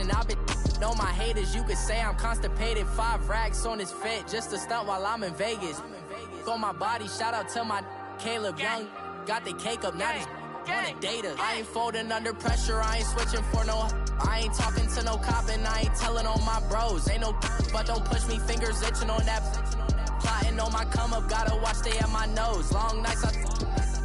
passion. I've been know my haters, you could say I'm constipated. 5 racks on his fit, just to stunt while I'm in Vegas. On my body, shout out to my Caleb Young. Got the cake up, now these wanna date us. I ain't folding under pressure, I ain't switching for no. I ain't talking to no cop and I ain't telling on my bros. Ain't no but don't push me, fingers itching on that. Plotting on my come up, gotta watch stay at my nose. Long nights I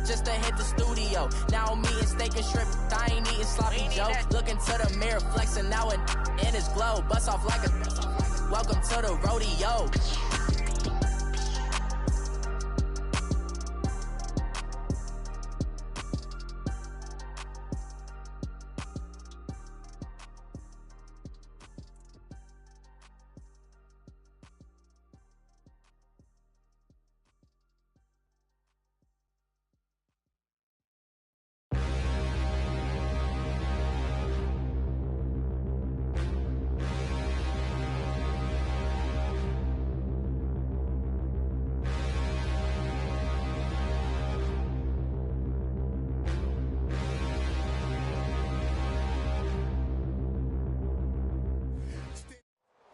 just to hit the studio. Now I'm eating steak and shrimp, I ain't eating sloppy Joe. Looking to the mirror, flexing now it in his glow. Bust off like a welcome to the rodeo.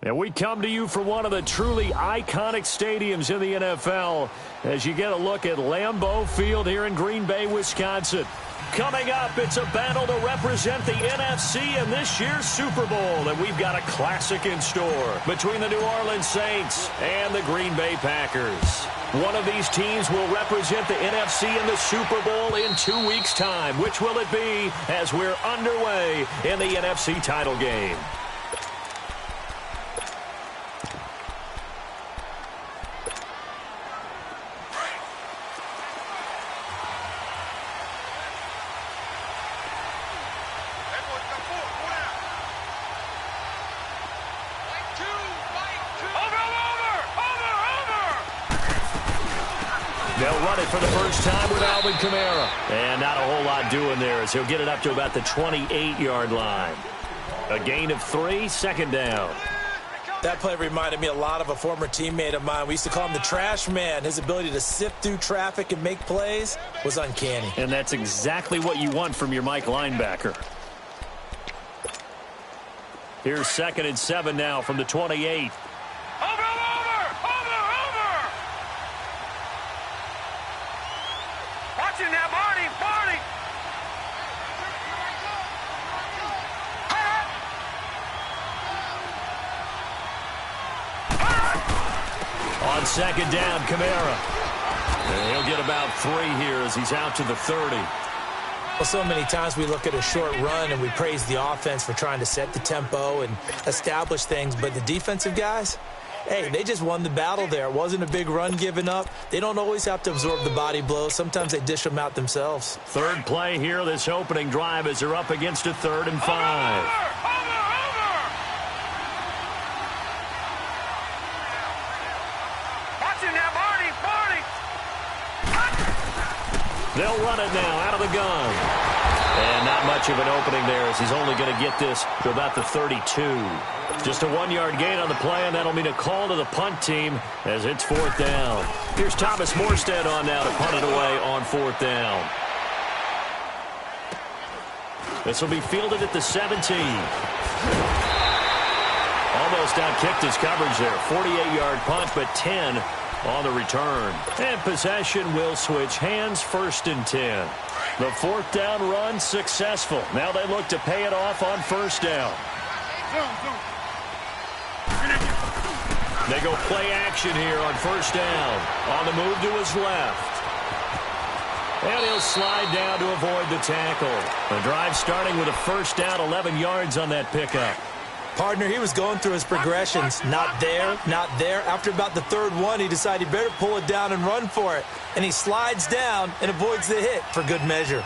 And we come to you from one of the truly iconic stadiums in the NFL as you get a look at Lambeau Field here in Green Bay, Wisconsin. Coming up, it's a battle to represent the NFC in this year's Super Bowl, and we've got a classic in store between the New Orleans Saints and the Green Bay Packers. One of these teams will represent the NFC in the Super Bowl in 2 weeks' time. Which will it be as we're underway in the NFC title game? They'll run it for the first time with Alvin Kamara. And not a whole lot doing there as he'll get it up to about the 28-yard line. A gain of 3, second down. That play reminded me a lot of a former teammate of mine. We used to call him the trash man. His ability to sift through traffic and make plays was uncanny. And that's exactly what you want from your Mike linebacker. Here's 2nd and 7 now from the 28. On 2nd down, Kamara. And he'll get about 3 here as he's out to the 30. Well, so many times we look at a short run and we praise the offense for trying to set the tempo and establish things. But the defensive guys, hey, they just won the battle there. It wasn't a big run given up. They don't always have to absorb the body blows. Sometimes they dish them out themselves. Third play here, this opening drive as they're up against a 3rd and 5. They'll run it now out of the gun. And not much of an opening there as he's only going to get this to about the 32. Just a 1-yard gain on the play, and that'll mean a call to the punt team as it's 4th down. Here's Thomas Morstead on now to punt it away on 4th down. This will be fielded at the 17. Almost outkicked his coverage there. 48-yard punt, but 10 on the return. And possession will switch hands, 1st and 10. The 4th down run successful. Now they look to pay it off on 1st down. They go play action here on 1st down. On the move to his left. And he'll slide down to avoid the tackle. The drive starting with a 1st down, 11 yards on that pickup. Partner, he was going through his progressions. Not there, not there. After about the 3rd one, he decided he better pull it down and run for it. And he slides down and avoids the hit for good measure.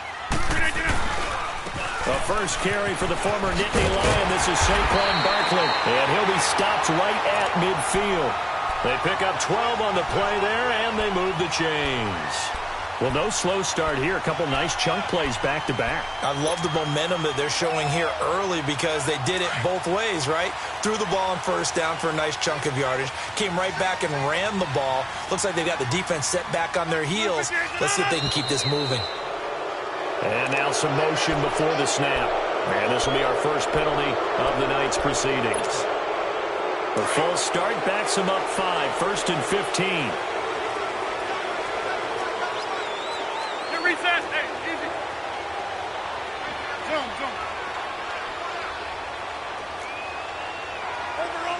The first carry for the former Nittany Lion. This is Saquon Barkley. And he'll be stopped right at midfield. They pick up 12 on the play there, and they move the chains. Well, no slow start here. A couple nice chunk plays back-to-back. I love the momentum that they're showing here early because they did it both ways, right? Threw the ball on 1st down for a nice chunk of yardage. Came right back and ran the ball. Looks like they've got the defense set back on their heels. Let's see if they can keep this moving. And now some motion before the snap. And this will be our first penalty of the night's proceedings. A false start backs him up 5, 1st and 15. Get reset. Hey, easy. Zoom. Over.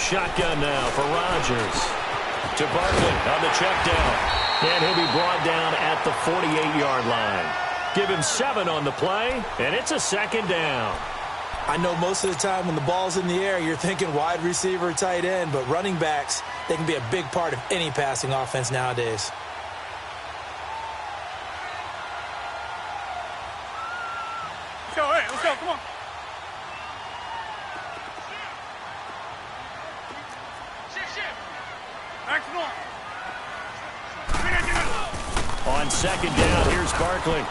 Shotgun now for Rodgers. To Barkley on the check down. And he'll be brought down at the 48-yard line. Give him 7 on the play, and it's a 2nd down. I know most of the time when the ball's in the air, you're thinking wide receiver, tight end, but running backs, they can be a big part of any passing offense nowadays. Let's go, come on. On 2nd down, here's Barkley.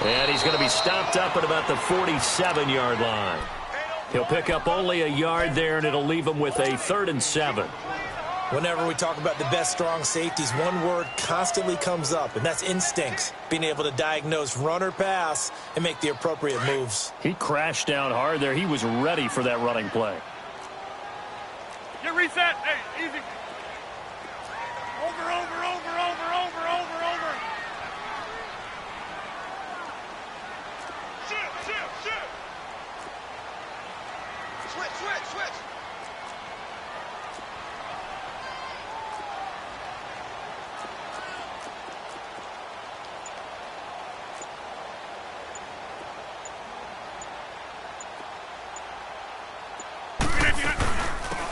And he's going to be stopped up at about the 47-yard line. He'll pick up only a yard there, and it'll leave him with a 3rd and 7. Whenever we talk about the best strong safeties, one word constantly comes up, and that's instincts. Being able to diagnose run or pass and make the appropriate moves. He crashed down hard there. He was ready for that running play. Get reset. Hey, easy. Over. Shit. Switch.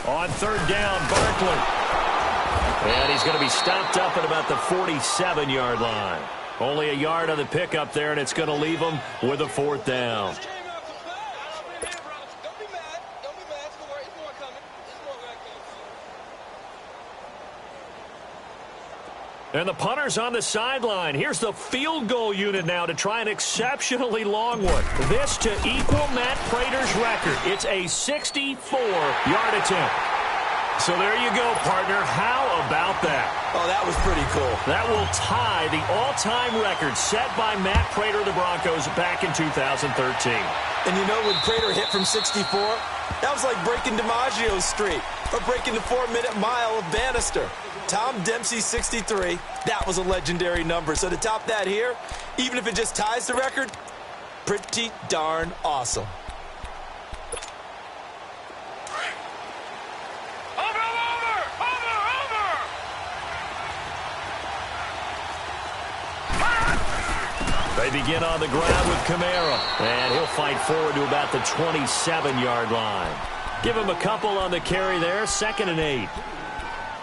On 3rd down, Barkley. And he's going to be stopped up at about the 47-yard line. Only a yard on the pickup there, and it's going to leave him with a 4th down. And the punter's on the sideline. Here's the field goal unit now to try an exceptionally long one. This to equal Matt Prater's record. It's a 64-yard attempt. So there you go, partner. How about that? Oh, that was pretty cool. That will tie the all-time record set by Matt Prater of the Broncos back in 2013. And you know when Prater hit from 64? That was like breaking DiMaggio's streak or breaking the 4-minute mile of Bannister. Tom Dempsey 63, that was a legendary number. So to top that here, even if it just ties the record, pretty darn awesome. They begin on the ground with Kamara, and he'll fight forward to about the 27-yard line. Give him a couple on the carry there, 2nd and 8.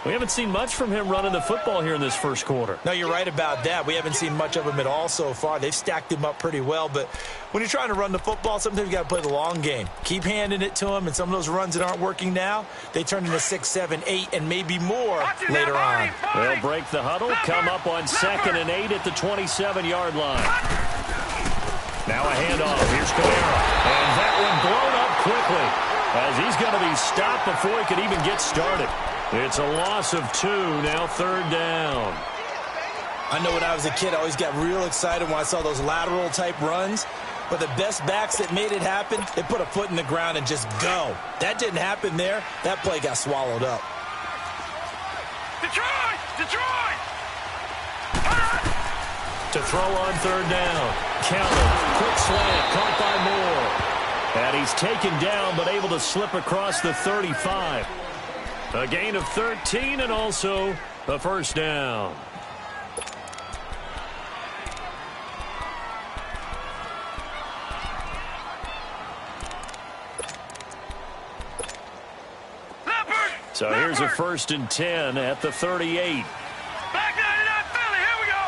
We haven't seen much from him running the football here in this first quarter. No, you're right about that. We haven't seen much of him at all so far. They've stacked him up pretty well, but when you're trying to run the football, sometimes you got to play the long game. Keep handing it to him, and some of those runs that aren't working now, they turn into 6, 7, 8, and maybe more later on. They'll break the huddle, come up on 2nd and 8 at the 27-yard line. Now a handoff. Here's Kamara, and that one blown up quickly as he's going to be stopped before he could even get started. It's a loss of 2, now 3rd down. I know when I was a kid, I always got real excited when I saw those lateral-type runs. But the best backs that made it happen, they put a foot in the ground and just go. That didn't happen there. That play got swallowed up. Detroit! To throw on 3rd down. Kelly, quick slant, caught by Moore. And he's taken down, but able to slip across the 35. A gain of 13 and also a 1st down. So here's a 1st and 10 at the 38. Back 99 Philly, here we go.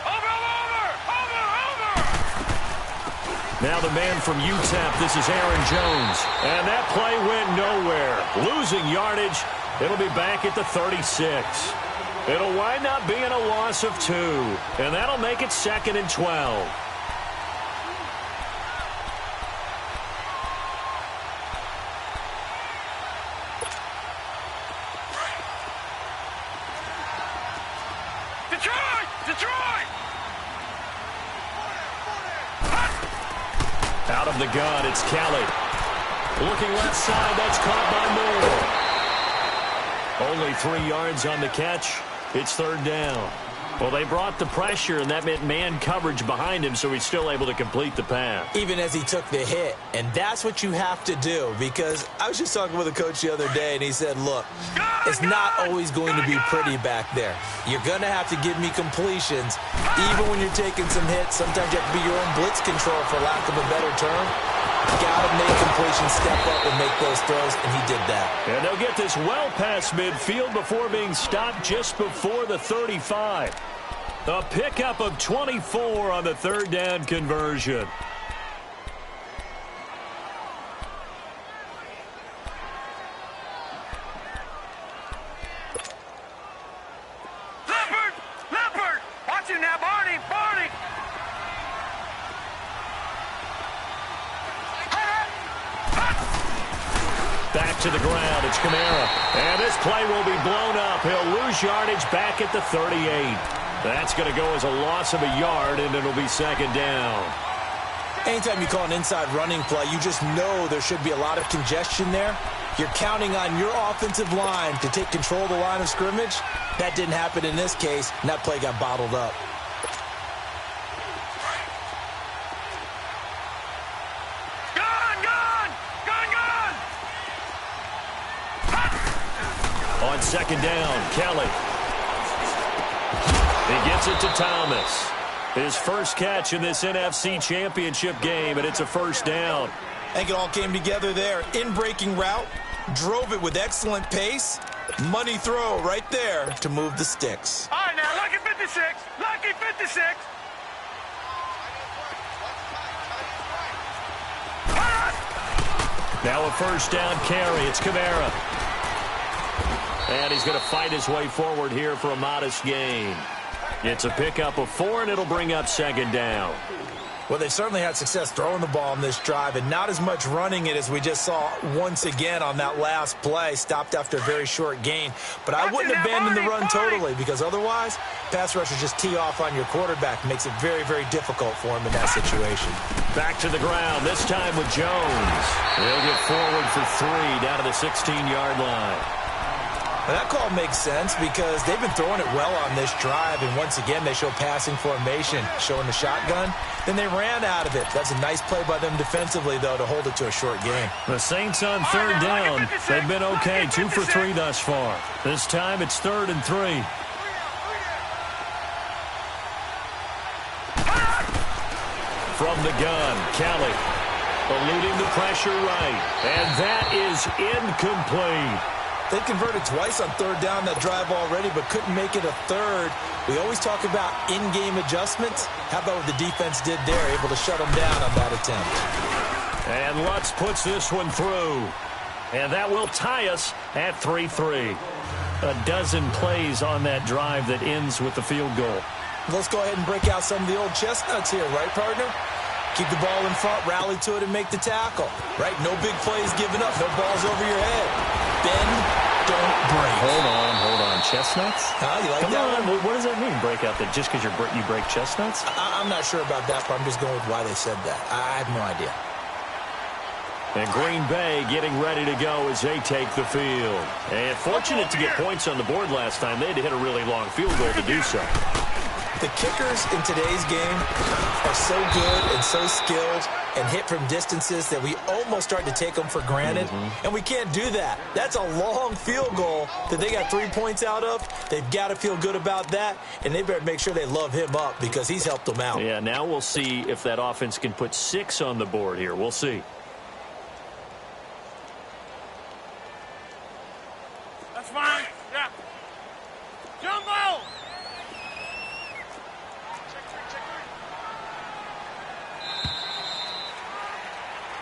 Over. Now the man from UTEP, this is Aaron Jones. And that play went nowhere. Losing yardage. It'll be back at the 36. It'll wind up being a loss of 2. And that'll make it 2nd and 12. Detroit! Out of the gun, it's Kelly. Looking left side, that's caught by Moore. Only 3 yards on the catch. It's third down. Well, they brought the pressure, and that meant man coverage behind him, so he's still able to complete the pass. Even as he took the hit, and that's what you have to do, because I was just talking with a coach the other day, and he said, look, it's not always going to be pretty back there. You're going to have to give me completions, even when you're taking some hits. Sometimes you have to be your own blitz control, for lack of a better term. Got to make completions, step up and make those throws, and he did that. And they'll get this well past midfield before being stopped just before the 35. A pickup of 24 on the third down conversion. Leopard! Watch him now, Barney! Back to the ground, it's Kamara. And this play will be blown up. He'll lose yardage back at the 38. That's going to go as a loss of a yard, and it'll be second down. Anytime you call an inside running play, you just know there should be a lot of congestion there. You're counting on your offensive line to take control of the line of scrimmage. That didn't happen in this case, and that play got bottled up. On second down, Kelly. He gets it to Thomas. His first catch in this NFC Championship game, and it's a first down. I think it all came together there. In-breaking route, drove it with excellent pace. Money throw right there to move the sticks. All right, now, lucky 56. Lucky 56. Now a first down carry. It's Kamara. And he's going to fight his way forward here for a modest gain. It's a pickup of 4, and it'll bring up second down. Well, they certainly had success throwing the ball in this drive, and not as much running it as we just saw once again on that last play. Stopped after a very short gain. But I wouldn't abandon the run totally, because otherwise, pass rushers just tee off on your quarterback. Makes it very, very difficult for him in that situation. Back to the ground, this time with Jones. He'll get forward for 3 down to the 16-yard line. Well, that call makes sense because they've been throwing it well on this drive, and once again they show passing formation, showing the shotgun. Then they ran out of it. That's a nice play by them defensively, though, to hold it to a short game. The Saints on third down. They've been okay, 2 for 3 thus far. This time it's 3rd and 3. From the gun, Kelly eluding the pressure right, and that is incomplete. They converted twice on third down that drive already, but couldn't make it a third. We always talk about in-game adjustments. How about what the defense did there, able to shut them down on that attempt. And Lutz puts this one through. And that will tie us at 3-3. A dozen plays on that drive that ends with the field goal. Let's go ahead and break out some of the old chestnuts here, right, partner? Keep the ball in front, rally to it, and make the tackle. Right? No big plays given up, no balls over your head. Bend, don't break. Hold on. Chestnuts? Huh? You like Come that on. one? What does that mean, break out that just because you break chestnuts? I'm not sure about that, but I'm just going with why they said that. I have no idea. And Green Bay getting ready to go as they take the field. And fortunate to get points on the board last time. They had to hit a really long field goal to do so. The kickers in today's game are so good and so skilled and hit from distances that we almost start to take them for granted. And we can't do that. That's a long field goal that they got 3 points out of. They've got to feel good about that, and they better make sure they love him up because he's helped them out. Yeah, now we'll see if that offense can put 6 on the board here. We'll see. That's fine. Yeah. Jumbo!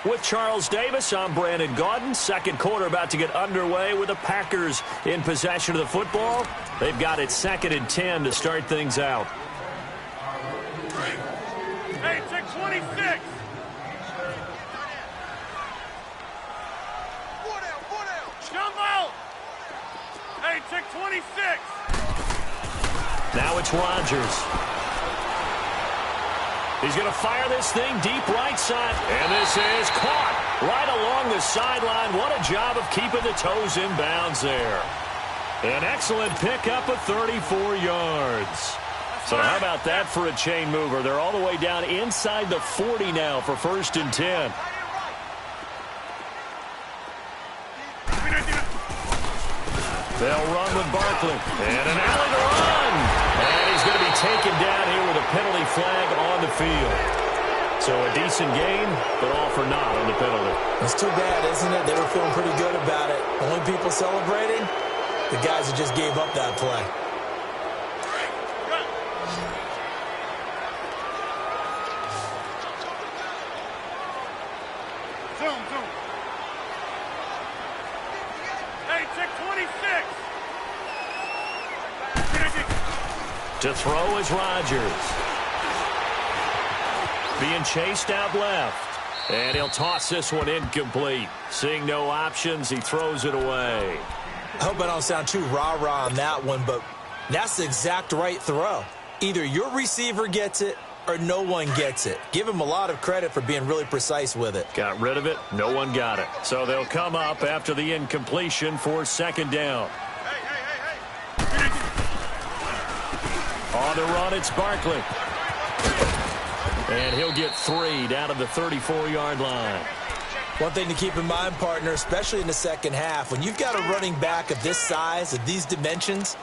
With Charles Davis, I'm Brandon Gaudin. Second quarter about to get underway with the Packers in possession of the football. They've got it 2nd and 10 to start things out. Hey, check 26. Jumbo! Hey, check 26. Now it's Rodgers. He's going to fire this thing deep right side. And this is caught right along the sideline. What a job of keeping the toes in bounds there. An excellent pickup of 34 yards. So how about that for a chain mover? They're all the way down inside the 40 now for 1st and 10. They'll run with Barkley. And an alley to run. And he's going to be taken down here with a penalty flag on the field. So a decent gain, but all for naught on the penalty. It's too bad, isn't it? They were feeling pretty good about it. Only people celebrating, the guys that just gave up that play. Zoom. Hey, check 26. To throw is Rodgers. Being chased out left. And he'll toss this one incomplete. Seeing no options, he throws it away. I hope I don't sound too rah-rah on that one, but that's the exact right throw. Either your receiver gets it or no one gets it. Give him a lot of credit for being really precise with it. Got rid of it. No one got it. So they'll come up after the incompletion for 2nd down. On the run, it's Barkley. And he'll get 3 down to the 34-yard line. One thing to keep in mind, partner, especially in the second half, when you've got a running back of this size, of these dimensions,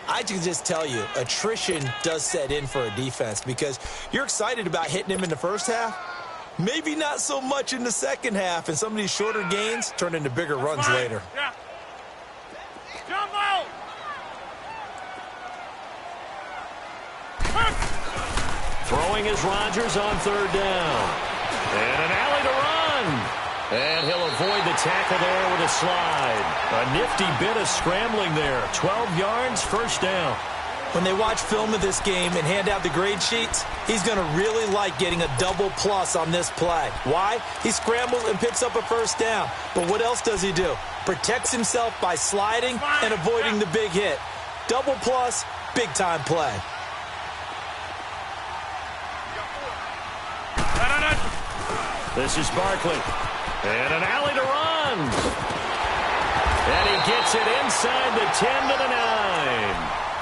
I can just tell you, attrition does set in for a defense because you're excited about hitting him in the first half. Maybe not so much in the second half, and some of these shorter gains turn into bigger runs later. Yeah. Jump out. Throwing is Rodgers on 3rd down. And an alley to run. And he'll avoid the tackle there with a slide. A nifty bit of scrambling there. 12 yards, 1st down. When they watch film of this game and hand out the grade sheets, he's going to really like getting a double plus on this play. Why? He scrambles and picks up a 1st down. But what else does he do? Protects himself by sliding and avoiding the big hit. Double plus, big-time play. This is Barkley. And an alley to run. And he gets it inside the 10 to the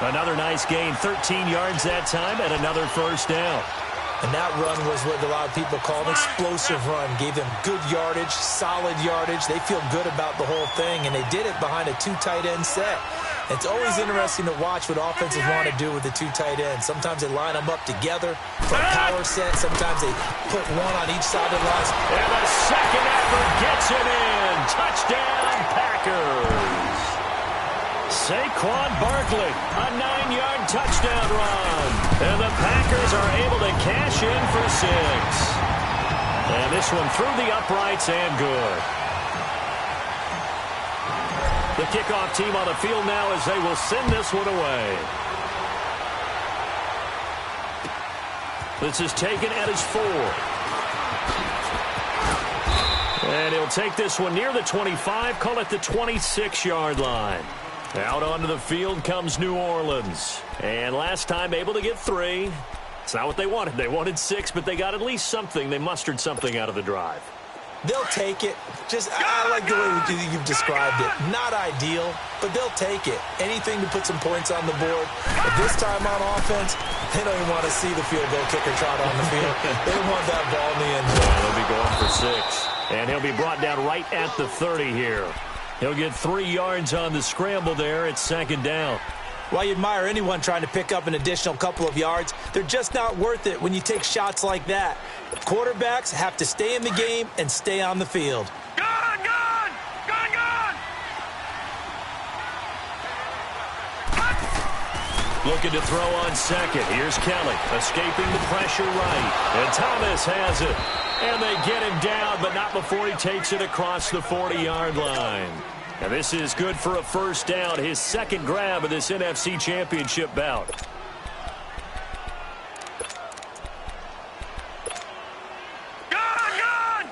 9. Another nice gain, 13 yards that time, and another 1st down. And that run was what a lot of people call an explosive run. Gave them good yardage, solid yardage. They feel good about the whole thing, and they did it behind a 2 tight end set. It's always interesting to watch what offenses want to do with the 2 tight ends. Sometimes they line them up together for a power set. Sometimes they put one on each side of the line. And the second effort gets it in. Touchdown, Packers. Saquon Barkley, a 9-yard touchdown run. And the Packers are able to cash in for 6. And this one through the uprights and good. The kickoff team on the field now as they will send this one away. This is taken at his 4. And he'll take this one near the 25, call it the 26-yard line. Out onto the field comes New Orleans. And last time able to get 3. It's not what they wanted. They wanted 6, but they got at least something. They mustered something out of the drive. They'll take it. I like the way you've described it. Not ideal, but they'll take it. Anything to put some points on the board. But this time on offense, they don't even want to see the field goal kicker trot on the field. They want that ball in the end zone. Yeah, they'll be going for 6. And he'll be brought down right at the 30 here. He'll get 3 yards on the scramble there. It's 2nd down. While you admire anyone trying to pick up an additional couple of yards, they're just not worth it when you take shots like that. Quarterbacks have to stay in the game and stay on the field. Gone! Looking to throw on 2nd. Here's Kelly, escaping the pressure right. And Thomas has it. And they get him down, but not before he takes it across the 40-yard line. And this is good for a 1st down, his 2nd grab of this NFC Championship bout. Gone!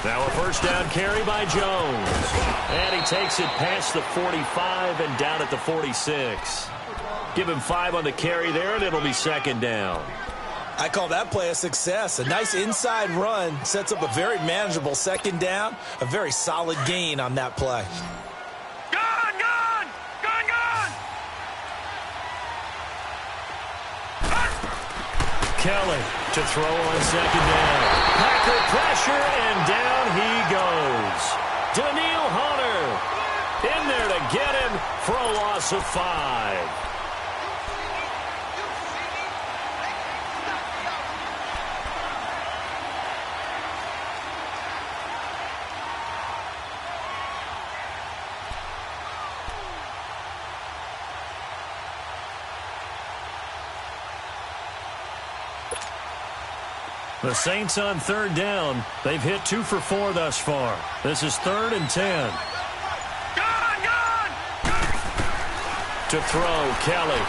Now a first down carry by Jones. And he takes it past the 45 and down at the 46. Give him 5 on the carry there, and it'll be second down. I call that play a success. A nice inside run sets up a very manageable second down. A very solid gain on that play. Gone! Kelly to throw on second down. Packer pressure, and down he goes. Daniil Hunter in there to get him for a loss of 5. The Saints on third down. They've hit 2 for 4 thus far. This is 3rd and 10. Gone! To throw, Kelly.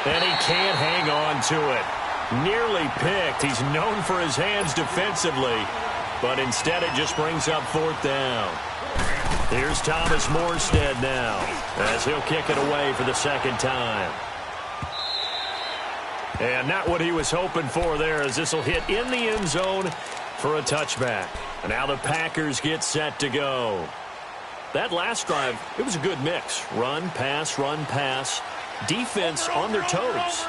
And he can't hang on to it. Nearly picked. He's known for his hands defensively, but instead it just brings up 4th down. Here's Thomas Morstead now, as he'll kick it away for the second time. And not what he was hoping for there, as this will hit in the end zone for a touchback. And now the Packers get set to go. That last drive, it was a good mix. Run, pass, defense on their toes.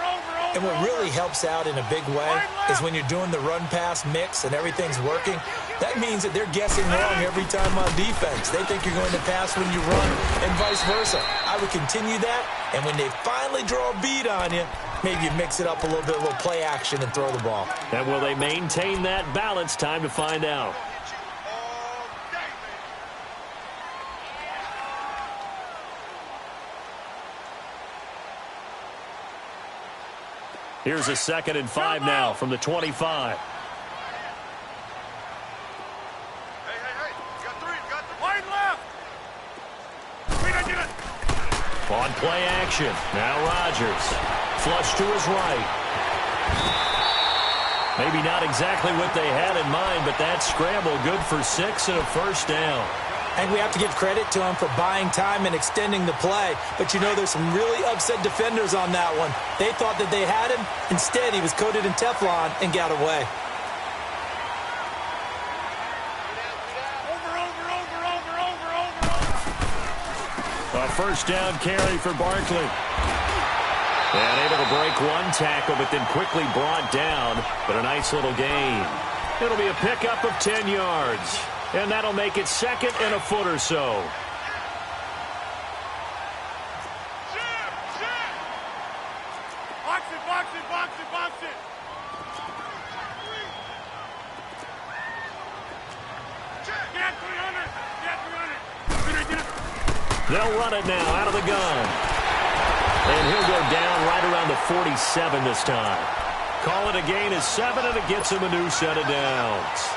And what really helps out in a big way is when you're doing the run-pass mix and everything's working, that means that they're guessing wrong every time on defense. They think you're going to pass when you run and vice versa. I would continue that, and when they finally draw a beat on you, maybe you mix it up a little bit, a little play action, and throw the ball. And will they maintain that balance? Time to find out. Here's a 2nd and 5 now from the 25. Hey, you got 3, wide left. On play action, now Rodgers. Flush to his right. Maybe not exactly what they had in mind, but that scramble good for 6 and a first down. I think we have to give credit to him for buying time and extending the play. But, you know, there's some really upset defenders on that one. They thought that they had him. Instead, he was coated in Teflon and got away. A first down carry for Barkley. And able to break one tackle, but then quickly brought down. But a nice little gain. It'll be a pickup of 10 yards. And that'll make it 2nd and a foot or so. Box it. Get 300. They'll run it now out of the gun. And he'll go down right around the 47 this time. Call it a gain of 7, and it gets him a new set of downs.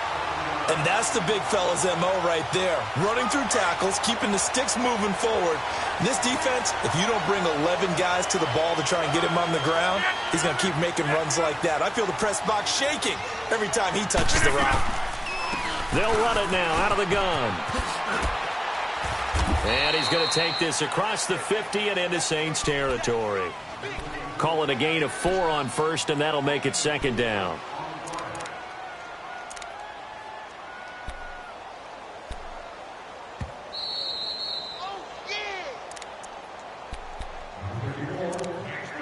And that's the big fella's MO right there. Running through tackles, keeping the sticks moving forward. This defense, if you don't bring 11 guys to the ball to try and get him on the ground, he's going to keep making runs like that. I feel the press box shaking every time he touches the rock. They'll run it now out of the gun. And he's going to take this across the 50 and into Saints territory. Call it a gain of 4 on first, and that'll make it 2nd down. Oh, yeah.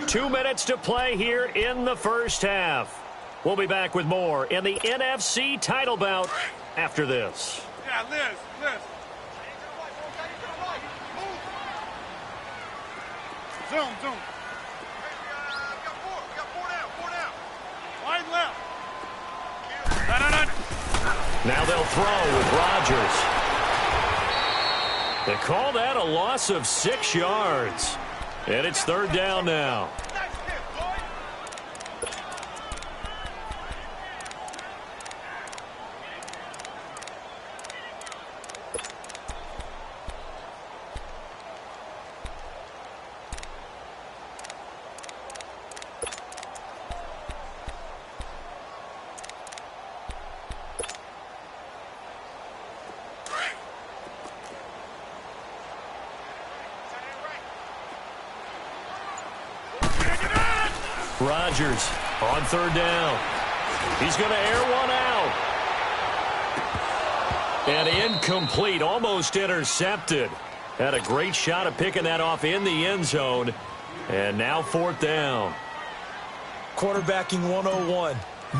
2 minutes to play here in the first half. We'll be back with more in the NFC title bout after this. Yeah, Liz. Zoom. Got four down. Wide left. Now they'll throw with Rodgers. They call that a loss of 6 yards. And it's 3rd down now. Rodgers on third down. He's going to air one out. And incomplete, almost intercepted. Had a great shot at picking that off in the end zone. And now fourth down. Quarterbacking 101.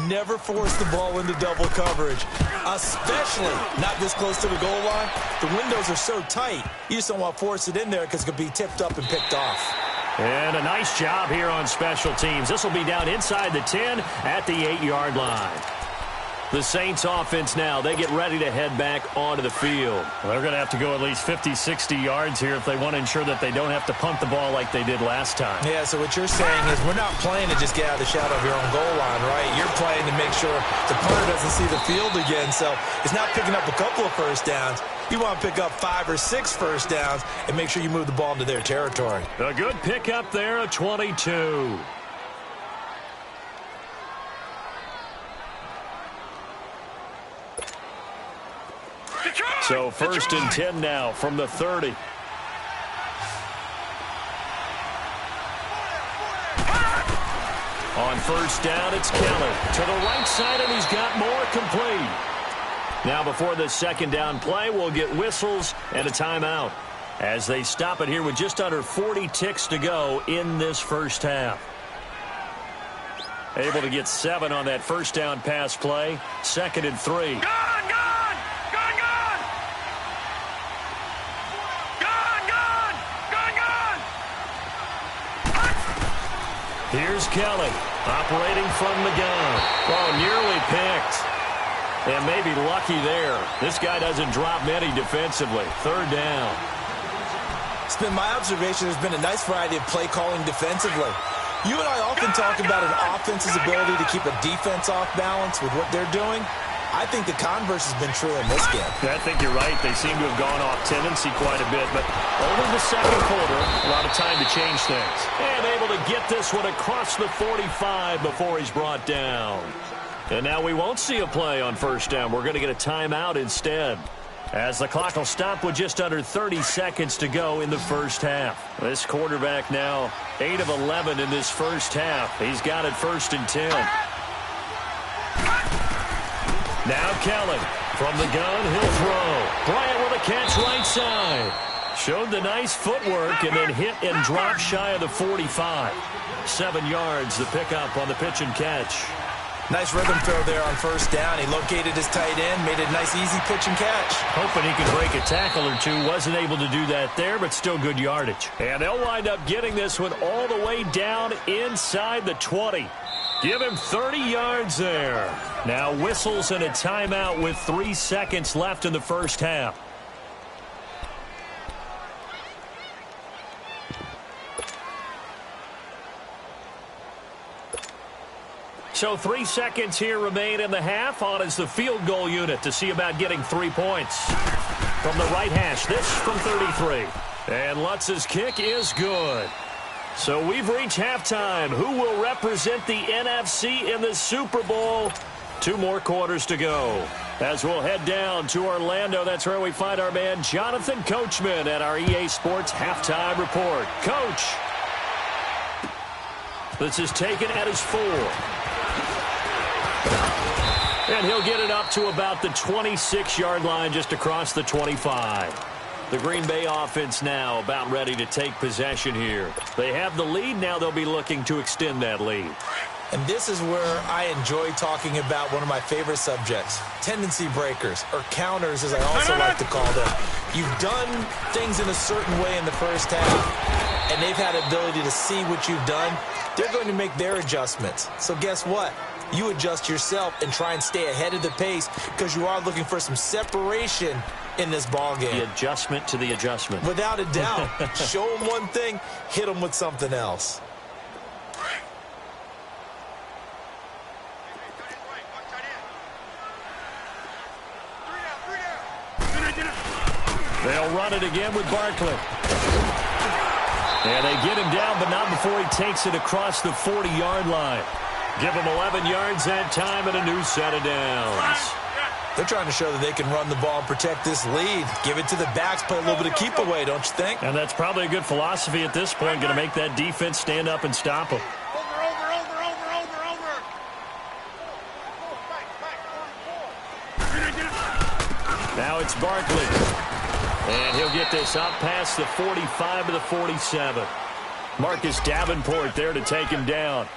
Never force the ball into double coverage, especially not this close to the goal line. The windows are so tight, you just don't want to force it in there because it could be tipped up and picked off. And a nice job here on special teams. This will be down inside the 10 at the 8-yard line. The Saints offense now, they get ready to head back onto the field. Well, they're going to have to go at least 50, 60 yards here if they want to ensure that they don't have to punt the ball like they did last time. Yeah, so what you're saying is we're not playing to just get out of the shadow of your own goal line, right? You're playing to make sure the punter doesn't see the field again. So it's not picking up a couple of first downs. You want to pick up 5 or 6 first downs and make sure you move the ball into their territory. A good pickup there, a 22. So first and 10 now from the 30. On first down, it's Kelly to the right side, and he's got more complete. Now before the second down play, we'll get whistles and a timeout as they stop it here with just under 40 ticks to go in this first half. Able to get 7 on that first down pass play. Second and 3. Here's Kelly, operating from the gun. Oh, nearly picked. And maybe lucky there. This guy doesn't drop many defensively. Third down. It's been my observation there's been a nice variety of play calling defensively. You and I often talk about an offense's ability to keep a defense off balance with what they're doing. I think the converse has been true in this game. I think you're right. They seem to have gone off tendency quite a bit, but over the second quarter, a lot of time to change things. And able to get this one across the 45 before he's brought down. And now we won't see a play on first down. We're going to get a timeout instead, as the clock will stop with just under 30 seconds to go in the first half. This quarterback now 8 of 11 in this first half. He's got it first and 10. Now Kelly from the gun, he'll throw. Bryant with a catch right side. Showed the nice footwork and then hit and drop shy of the 45. 7 yards, the pickup on the pitch and catch. Nice rhythm throw there on first down. He located his tight end, made a nice easy pitch and catch. Hoping he could break a tackle or two. Wasn't able to do that there, but still good yardage. And they'll wind up getting this one all the way down inside the 20. Give him 30 yards there. Now whistles and a timeout with 3 seconds left in the first half. So 3 seconds here remain in the half. On is the field goal unit to see about getting 3 points. From the right hash, this from 33. And Lutz's kick is good. So we've reached halftime. Who will represent the NFC in the Super Bowl? 2 more quarters to go. As we'll head down to Orlando, that's where we find our man Jonathan Coachman at our EA Sports Halftime Report. Coach, this is taken at his 4. And he'll get it up to about the 26-yard line, just across the 25. The Green Bay offense now about ready to take possession here. They have the lead. Now they'll be looking to extend that lead. And this is where I enjoy talking about one of my favorite subjects, tendency breakers, or counters as I also like to call them. You've done things in a certain way in the first half, and they've had the ability to see what you've done. They're going to make their adjustments. So guess what? You adjust yourself and try and stay ahead of the pace because you are looking for some separation in this ball game. The adjustment to the adjustment. Without a doubt. Show them one thing, hit them with something else. They'll run it again with Barkley. And they get him down, but not before he takes it across the 40-yard line. Give him 11 yards that time and a new set of downs. They're trying to show that they can run the ball and protect this lead. Give it to the backs, play a little bit of keep away, don't you think? And that's probably a good philosophy at this point, going to make that defense stand up and stop them. It's Barkley. And he'll get this up past the 45 to the 47. Marcus Davenport there to take him down.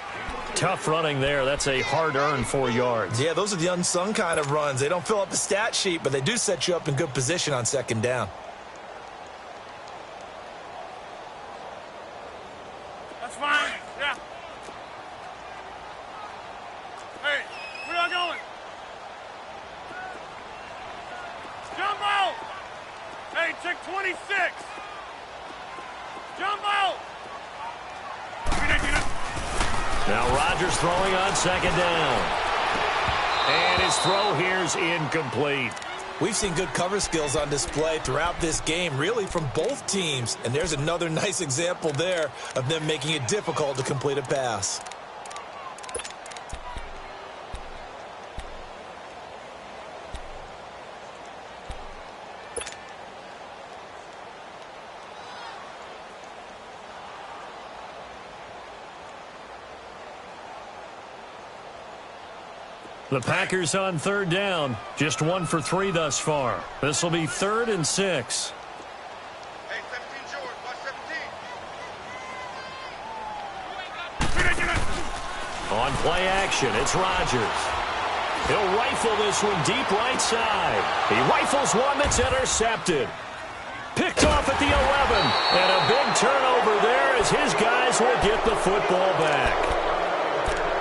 Tough running there. That's a hard-earned 4 yards. Yeah, those are the unsung kind of runs. They don't fill up the stat sheet, but they do set you up in good position on second down. That's fine. Yeah. Hey, where y'all going? Jumbo! Hey, check 26. Jumbo! Now Rodgers throwing on second down. And his throw here's incomplete. We've seen good cover skills on display throughout this game, really from both teams. And there's another nice example there of them making it difficult to complete a pass. The Packers on third down. Just 1 for 3 thus far. This will be 3rd and 6. Hey, 17 George, watch 17. On play action, it's Rodgers. He'll rifle this one deep right side. He rifles one that's intercepted. Picked off at the 11. And a big turnover there as his guys will get the football back.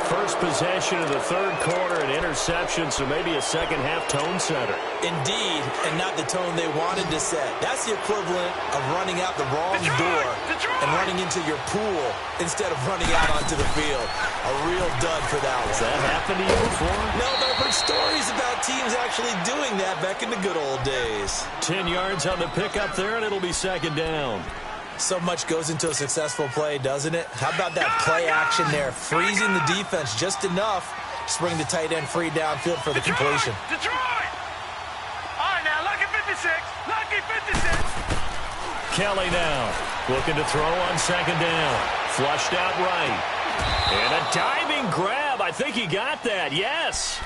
First possession of the third quarter, an interception, so maybe a second-half tone setter. Indeed, and not the tone they wanted to set. That's the equivalent of running out the wrong door and running into your pool instead of running out onto the field. A real dud for that one. Has that happened to you before? No, but I've heard stories about teams actually doing that back in the good old days. 10 yards on the pickup there, and it'll be second down. So much goes into a successful play, doesn't it? How about that play action there? Freezing the defense just enough to bring the tight end free downfield for the completion. Detroit! All right, now, lucky 56. Lucky 56. Kelly now looking to throw on second down. Flushed out right. And a diving grab. I think he got that. Yes.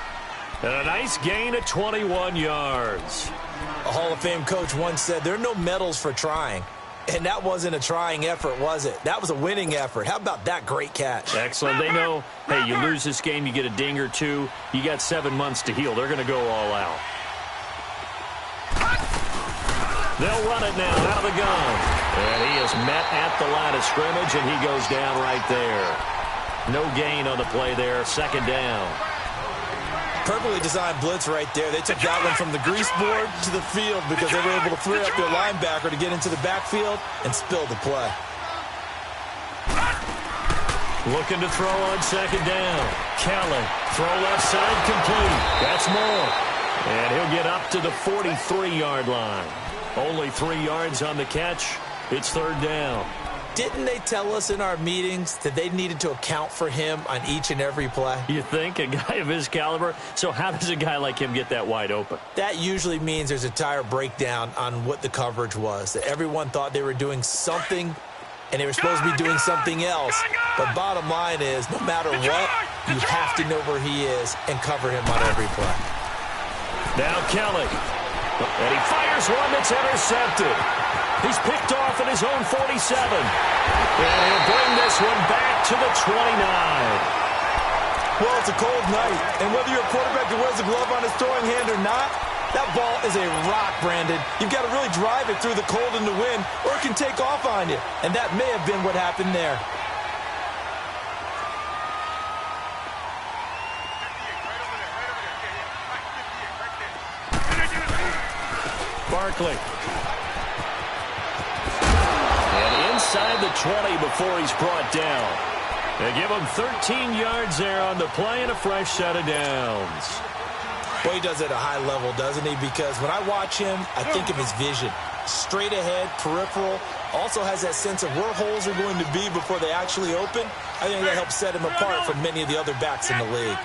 And a nice gain of 21 yards. A Hall of Fame coach once said, there are no medals for trying. And that wasn't a trying effort, was it? That was a winning effort. How about that great catch? Excellent. They know, hey, you lose this game, you get a ding or two. You got 7 months to heal. They're going to go all out. They'll run it now out of the gun. And he is met at the line of scrimmage, and he goes down right there. No gain on the play there. Second down. Perfectly designed blitz right there. They took that one from the grease board to the field because they were able to free up their linebacker to get into the backfield and spill the play. Looking to throw on second down. Kelly, throw left side complete. That's more. And he'll get up to the 43-yard line. Only 3 yards on the catch. It's third down. Didn't they tell us in our meetings that they needed to account for him on each and every play? You think? A guy of his caliber? So how does a guy like him get that wide open? That usually means there's a tire breakdown on what the coverage was. That everyone thought they were doing something, and they were supposed to be doing something else. But bottom line is, no matter what, you have to know where he is and cover him on every play. Now Kelly. And he fires one that's intercepted. He's picked off at his own 47. And he'll bring this one back to the 29. Well, it's a cold night, and whether you're a quarterback that wears a glove on his throwing hand or not, that ball is a rock, Brandon. You've got to really drive it through the cold and the wind, or it can take off on you. And that may have been what happened there. Barkley. Inside the 20 before he's brought down. They give him 13 yards there on the play and a fresh set of downs. Well, he does it at a high level, doesn't he? Because when I watch him, I think of his vision. Straight ahead, peripheral. Also has that sense of where holes are going to be before they actually open. I think that helps set him apart from many of the other backs in the league.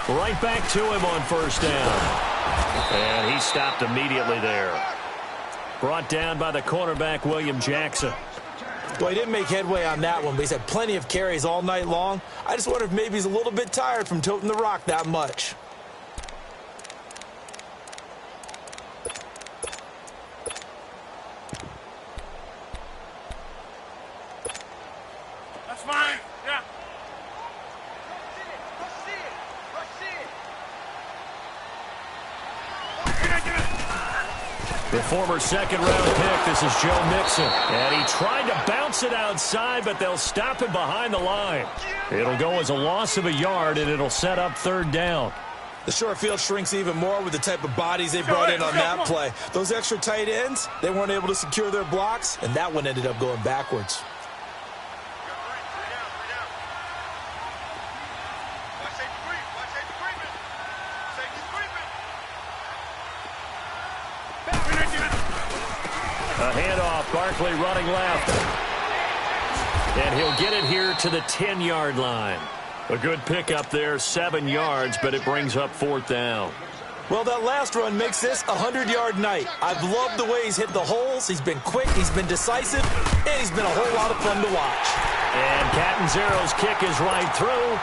Right back to him on first down. And he stopped immediately there. Brought down by the cornerback, William Jackson. Well, he didn't make headway on that one, but he's had plenty of carries all night long. I just wonder if maybe he's a little bit tired from toting the rock that much. That's fine. Yeah. The former second-round pick, this is Joe Mixon. And he tried to bounce it outside, but they'll stop him behind the line. It'll go as a loss of a yard, and it'll set up third down. The short field shrinks even more with the type of bodies they brought in on that play. Those extra tight ends, they weren't able to secure their blocks, and that one ended up going backwards. A handoff, Barkley running left. And he'll get it here to the 10-yard line. A good pickup there, 7 yards, but it brings up fourth down. Well, that last run makes this a 100-yard night. I've loved the way he's hit the holes. He's been quick, he's been decisive, and he's been a whole lot of fun to watch. And Catanzaro's kick is right through.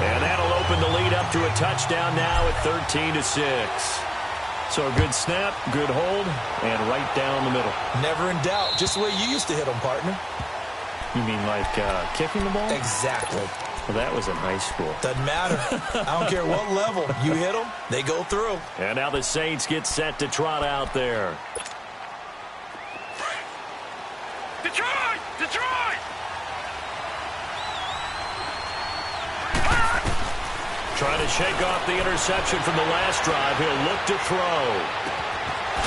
And that'll open the lead up to a touchdown now at 13-6. So a good snap, good hold, and right down the middle. Never in doubt. Just the way you used to hit them, partner. You mean like kicking the ball? Exactly. Well, that was in high school. Doesn't matter. I don't care what level. You hit them, they go through. And now the Saints get set to trot out there. Detroit! Detroit! Trying to shake off the interception from the last drive. He'll look to throw.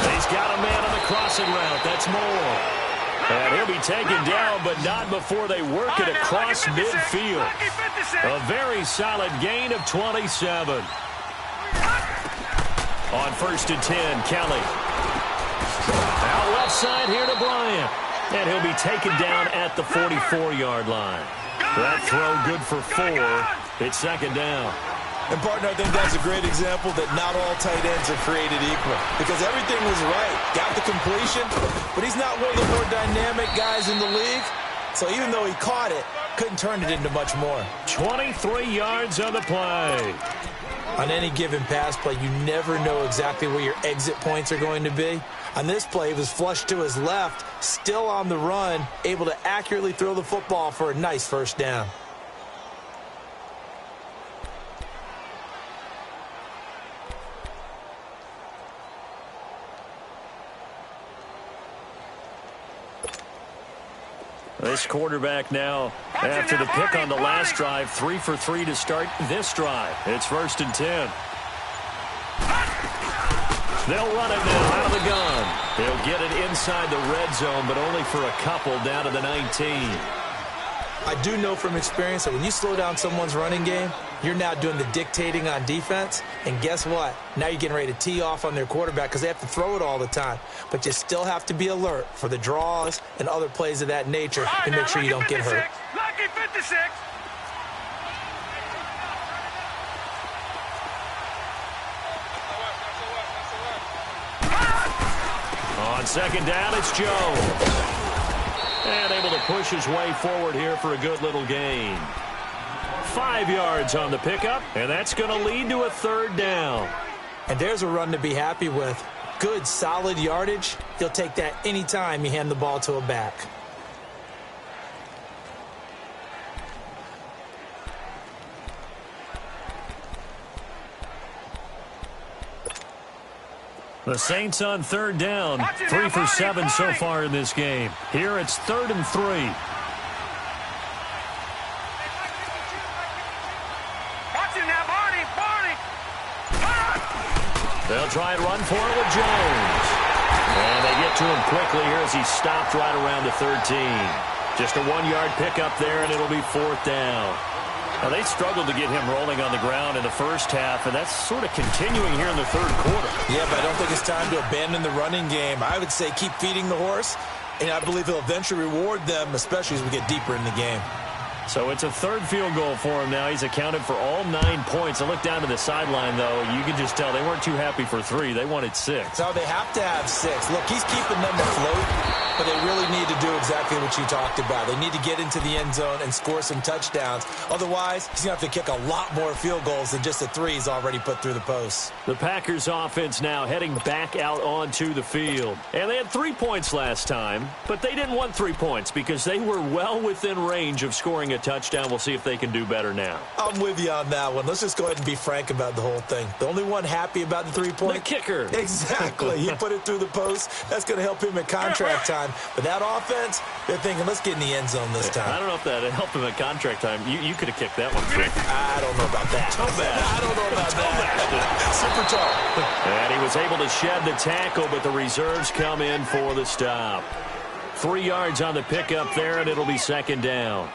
He's got a man on the crossing route. That's Moore. And he'll be taken down, but not before they work it across midfield. A very solid gain of 27. On 1st and 10, Kelly. Out left side here to Bryant. And he'll be taken down at the 44-yard line. That throw good for 4. It's second down. And, partner, I think that's a great example that not all tight ends are created equal. Because everything was right. Got the completion, but he's not one of the more dynamic guys in the league. So even though he caught it, couldn't turn it into much more. 23 yards on the play. On any given pass play, you never know exactly where your exit points are going to be. On this play, he was flushed to his left, still on the run, able to accurately throw the football for a nice first down. This quarterback now, after the pick on the last drive, 3 for 3 to start this drive. It's 1st and 10. They'll run it now out of the gun. They'll get it inside the red zone, but only for a couple down to the 19. I do know from experience that when you slow down someone's running game, you're now doing the dictating on defense. And guess what? Now you're getting ready to tee off on their quarterback because they have to throw it all the time. But you still have to be alert for the draws and other plays of that nature to make sure you don't get hurt. Lucky 56. On second down, it's Joe. And able to push his way forward here for a good little gain. 5 yards on the pickup, and that's going to lead to a third down. And there's a run to be happy with. Good, solid yardage. He'll take that anytime you hand the ball to a back. The Saints on third down, 3 for 7 so far in this game. Here it's 3rd and 3. Watching that, Barney. They'll try and run for it with Jones. And they get to him quickly here as he stopped right around the 13. Just a 1-yard pickup there, and it'll be 4th down. Now, they struggled to get him rolling on the ground in the first half, and that's sort of continuing here in the third quarter. Yeah, but I don't think it's time to abandon the running game. I would say keep feeding the horse, and I believe he'll eventually reward them, especially as we get deeper in the game. So it's a third field goal for him now. He's accounted for all 9 points. I look down to the sideline, though. You can just tell they weren't too happy for 3. They wanted 6. So they have to have 6. Look, he's keeping them afloat, but they really need to do exactly what you talked about. They need to get into the end zone and score some touchdowns. Otherwise, he's going to have to kick a lot more field goals than just the 3 he's already put through the posts. The Packers offense now heading back out onto the field. And they had 3 points last time, but they didn't want 3 points because they were well within range of scoring a touchdown. We'll see if they can do better now. I'm with you on that one. Let's just go ahead and be frank about the whole thing. The only one happy about the 3-point? The kicker. Exactly. He put it through the post. That's going to help him at contract time. But that offense, they're thinking, let's get in the end zone this time. I don't know if that helped him at contract time. You could have kicked that one through. I don't know about that. Toe bash. I don't know about that. Super tall. And he was able to shed the tackle, but the reserves come in for the stop. 3 yards on the pickup there, and it'll be second down.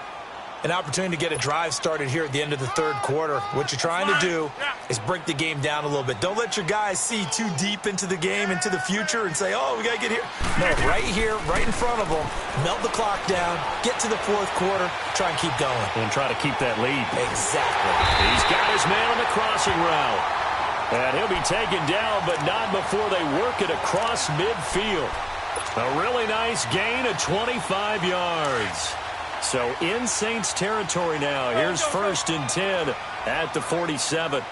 An opportunity to get a drive started here at the end of the third quarter. What you're trying to do is break the game down a little bit. Don't let your guys see too deep into the game, into the future, and say, oh, we got to get here. No, right here, right in front of them, melt the clock down, get to the fourth quarter, try and keep going. And try to keep that lead. Exactly. He's got his man on the crossing route. And he'll be taken down, but not before they work it across midfield. A really nice gain of 25 yards. So in Saints territory now. Here's 1st and 10 at the 47.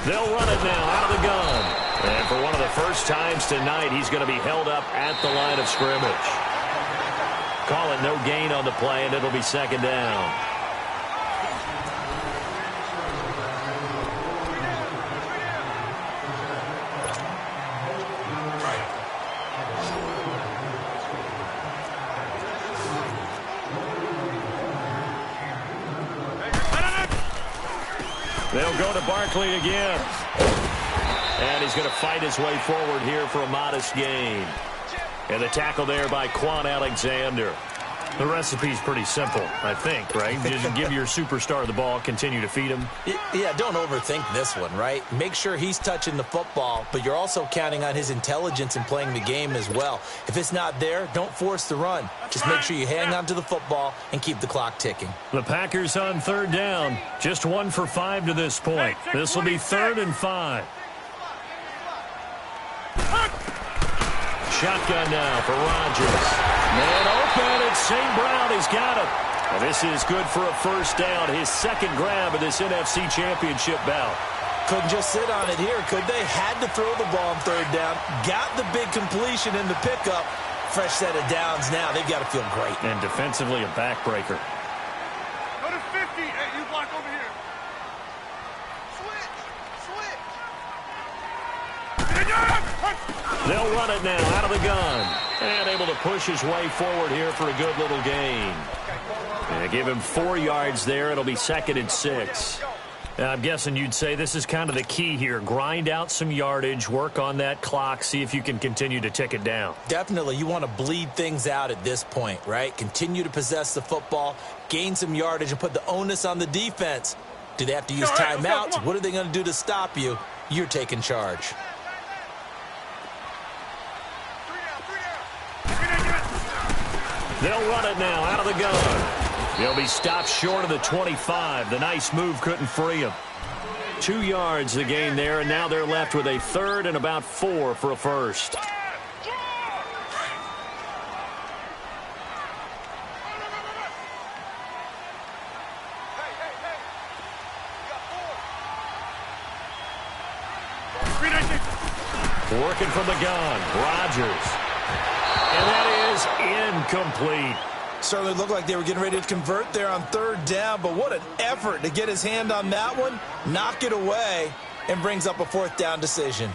They'll run it now out of the gun. And for one of the first times tonight, he's going to be held up at the line of scrimmage. Call it no gain on the play, and it'll be second down. They'll go to Barkley again. And he's going to fight his way forward here for a modest gain. And the tackle there by Quan Alexander. The recipe's pretty simple, I think, right? Just give your superstar the ball, continue to feed him. Yeah, don't overthink this one, right? Make sure he's touching the football, but you're also counting on his intelligence in playing the game as well. If it's not there, don't force the run. Just make sure you hang on to the football and keep the clock ticking. The Packers on third down. Just 1 for 5 to this point. This will be 3rd and 5. Shotgun now for Rodgers. Man open, it's St. Brown. He's got him. And this is good for a first down. His second grab of this NFC Championship bout. Couldn't just sit on it here, could they? Had to throw the ball on third down. Got the big completion in the pickup. Fresh set of downs now. They've got to feel great. And defensively a backbreaker. Go to 50. Hey, you block over here. They'll run it now out of the gun. And able to push his way forward here for a good little gain. And give him 4 yards there. It'll be 2nd and 6. Now, I'm guessing you'd say this is kind of the key here. Grind out some yardage, work on that clock, see if you can continue to tick it down. Definitely. You want to bleed things out at this point, right? Continue to possess the football, gain some yardage, and put the onus on the defense. Do they have to use timeouts? What are they going to do to stop you? You're taking charge. They'll run it now out of the gun. He'll be stopped short of the 25. The nice move couldn't free him. 2 yards the gain there, and now they're left with a 3rd and about 4 for a first. Working from the gun, Rodgers. And that is incomplete. Certainly looked like they were getting ready to convert there on third down, but what an effort to get his hand on that one, knock it away, and brings up a 4th down decision.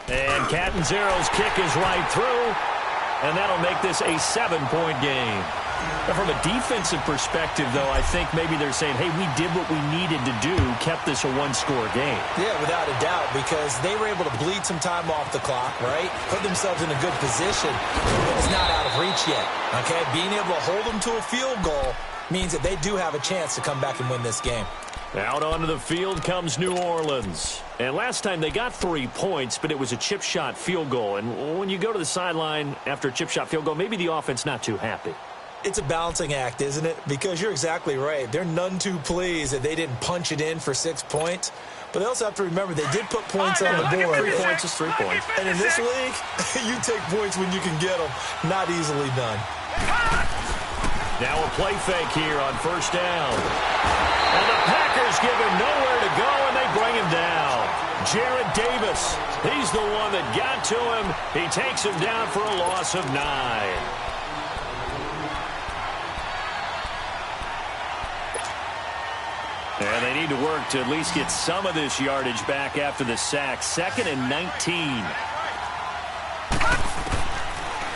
And Catanzero's kick is right through, and that'll make this a 7-point game. Now, from a defensive perspective, though, I think maybe they're saying, hey, we did what we needed to do, kept this a 1-score game. Yeah, without a doubt, because they were able to bleed some time off the clock, right? Put themselves in a good position, but it's not out of reach yet, okay? Being able to hold them to a field goal means that they do have a chance to come back and win this game. Out onto the field comes New Orleans. And last time they got 3 points, but it was a chip shot field goal. And when you go to the sideline after a chip shot field goal, maybe the offense not too happy. It's a balancing act, isn't it? Because you're exactly right. They're none too pleased that they didn't punch it in for 6 points. But they also have to remember they did put points on the board. 3 points is 3 points. And in this league, you take points when you can get them. Not easily done. Now a play fake here on first down. And the Packers give him nowhere to go, and they bring him down. Jared Davis, he's the one that got to him. He takes him down for a loss of 9. And they need to work to at least get some of this yardage back after the sack. 2nd and 19.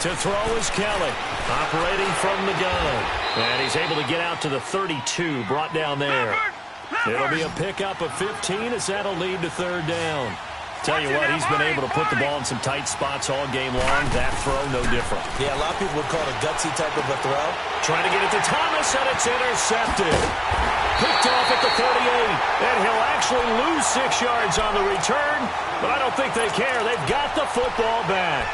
To throw is Kelly, operating from the gun. And he's able to get out to the 32, brought down there. It'll be a pickup of 15 as that'll lead to 3rd down. Tell you what, he's been able to put the ball in some tight spots all game long. That throw, no different. Yeah, a lot of people would call it a gutsy type of a throw. Trying to get it to Thomas, and it's intercepted. Picked off at the 38, and he'll actually lose 6 yards on the return, but I don't think they care. They've got the football back.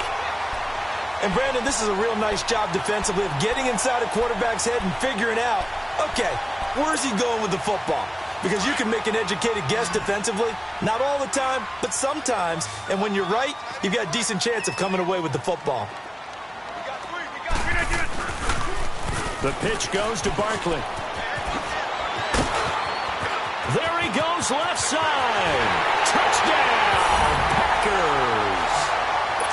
And, Brandon, this is a real nice job defensively of getting inside a quarterback's head and figuring out, okay, where's he going with the football? Because you can make an educated guess defensively. Not all the time, but sometimes. And when you're right, you've got a decent chance of coming away with the football. The pitch goes to Barkley. There he goes, left side. Touchdown, Packers.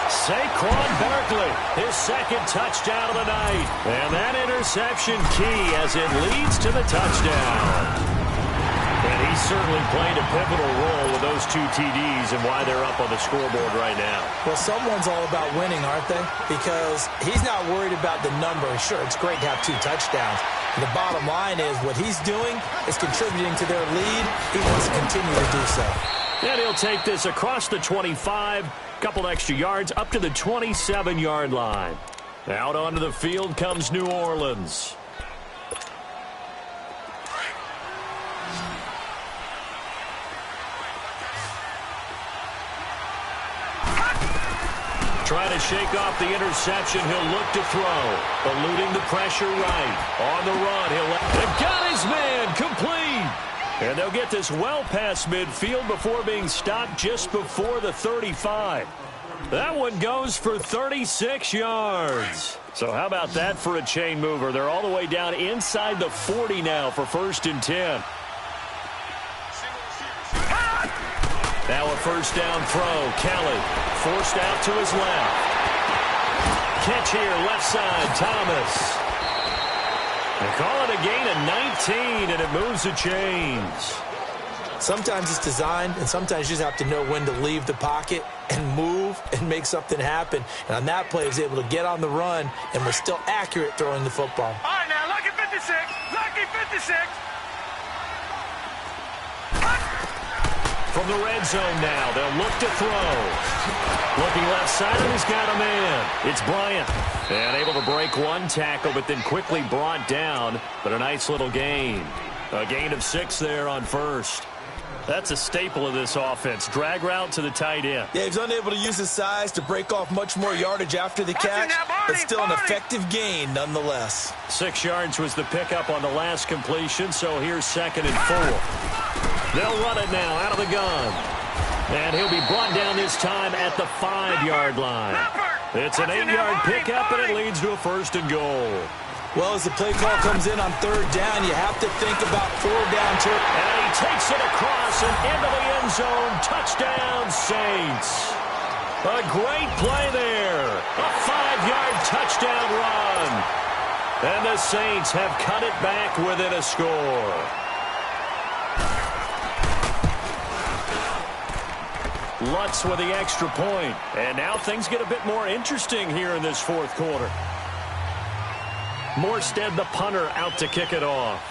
Saquon Barkley, his 2nd touchdown of the night. And that interception key as it leads to the touchdown. And he's certainly played a pivotal role with those 2 TDs and why they're up on the scoreboard right now. Well, someone's all about winning, aren't they? Because he's not worried about the number. Sure, it's great to have 2 touchdowns. And the bottom line is what he's doing is contributing to their lead. He wants to continue to do so. And he'll take this across the 25, couple extra yards, up to the 27-yard line. Out onto the field comes New Orleans. Trying to shake off the interception. He'll look to throw. Eluding the pressure right. On the run. They've got his man complete. And they'll get this well past midfield before being stopped just before the 35. That one goes for 36 yards. So how about that for a chain mover? They're all the way down inside the 40 now for 1st and 10. Now a 1st down throw. Kelly forced out to his left. Catch here, left side, Thomas. They call it a gain of 19, and it moves the chains. Sometimes it's designed, and sometimes you just have to know when to leave the pocket and move and make something happen. And on that play, he was able to get on the run and was still accurate throwing the football. All right, now, lucky 56. Lucky 56. From the red zone now, they'll look to throw. Looking left side, and he's got a man. It's Bryant. And able to break 1 tackle, but then quickly brought down. But a nice little gain. A gain of 6 there on 1st. That's a staple of this offense. Drag route to the tight end. Yeah, he's unable to use his size to break off much more yardage after the catch, but still an effective gain nonetheless. 6 yards was the pickup on the last completion, so here's 2nd and 4. They'll run it now out of the gun. And he'll be brought down this time at the 5-yard line. It's an 8-yard pickup, and it leads to a 1st and goal. Well, as the play call comes in on 3rd down, you have to think about 4 down turn. And he takes it across and into the end zone. Touchdown, Saints. A great play there. A 5-yard touchdown run. And the Saints have cut it back within a score. Lutz with the extra point. And now things get a bit more interesting here in this 4th quarter. Morstead, the punter, out to kick it off.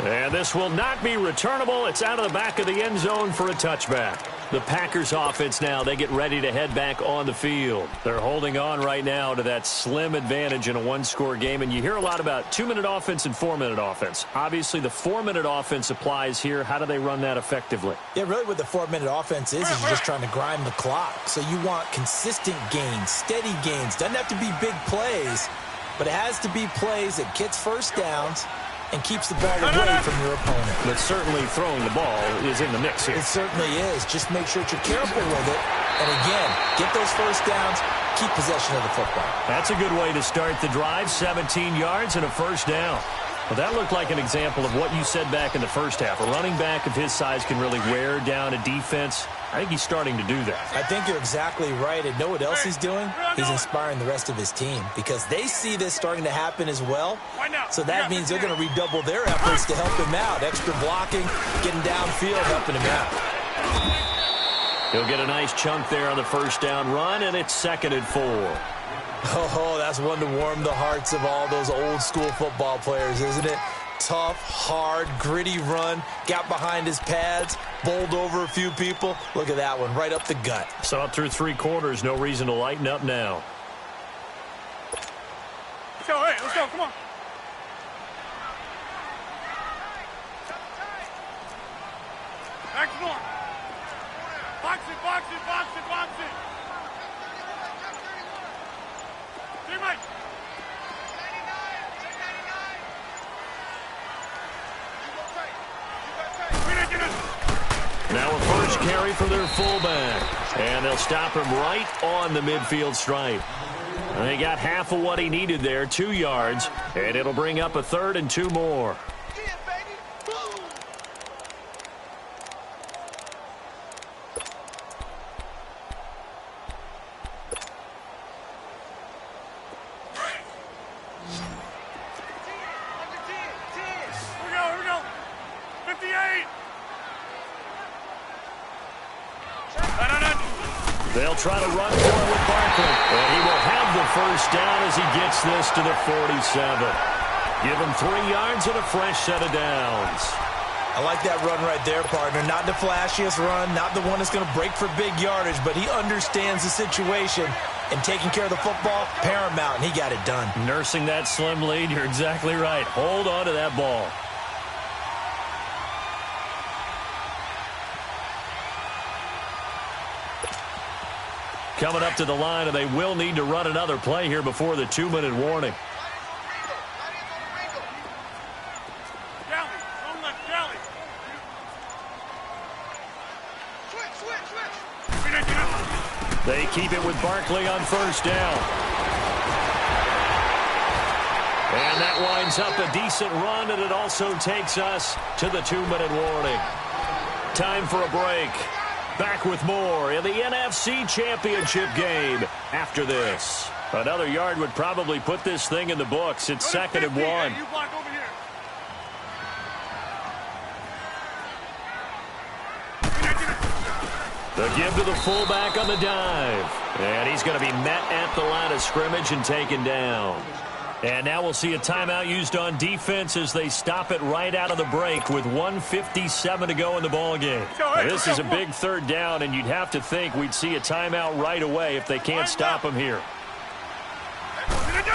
And this will not be returnable. It's out of the back of the end zone for a touchback. The Packers offense now, they get ready to head back on the field. They're holding on right now to that slim advantage in a one-score game. And you hear a lot about 2-minute offense and 4-minute offense. Obviously, the 4-minute offense applies here. How do they run that effectively? Yeah, really what the 4-minute offense is you're just trying to grind the clock. So you want consistent gains, steady gains. Doesn't have to be big plays, but it has to be plays that gets first downs and keeps the ball away from your opponent. But certainly throwing the ball is in the mix here. It certainly is. Just make sure that you're careful with it. And again, get those first downs, keep possession of the football. That's a good way to start the drive. 17 yards and a first down. Well, that looked like an example of what you said back in the first half. A running back of his size can really wear down a defense. I think he's starting to do that. I think you're exactly right. And know what else he's doing? He's inspiring the rest of his team because they see this starting to happen as well. So that means they're going to redouble their efforts to help him out. Extra blocking, getting downfield, helping him out. He'll get a nice chunk there on the first down run, and it's 2nd and 4. Oh, that's one to warm the hearts of all those old school football players, isn't it? Tough, hard, gritty run, got behind his pads, bowled over a few people. Look at that one, right up the gut. So up through 3 quarters, no reason to lighten up now. Let's go, hey, let's go, come on. Back to north. Box it, box it, box it, box it. Teammate. Now a first carry for their fullback. And they'll stop him right on the midfield stripe. They got half of what he needed there, 2 yards. And it'll bring up a 3rd and 2 more. They'll try to run for it with Barkley. And he will have the first down as he gets this to the 47. Give him 3 yards and a fresh set of downs. I like that run right there, partner. Not the flashiest run, not the one that's going to break for big yardage, but he understands the situation, and taking care of the football, paramount, and he got it done. Nursing that slim lead, you're exactly right. Hold on to that ball. Coming up to the line, and they will need to run another play here before the 2-minute warning. They keep it with Barkley on first down. And that winds up a decent run, and it also takes us to the 2-minute warning. Time for a break. Back with more in the NFC Championship game after this. Another yard would probably put this thing in the books. It's 2nd and 1. The give to the fullback on the dive. And he's going to be met at the line of scrimmage and taken down. And now we'll see a timeout used on defense as they stop it right out of the break with 1:57 to go in the ballgame. This is a big 3rd down, and you'd have to think we'd see a timeout right away if they can't stop him here. And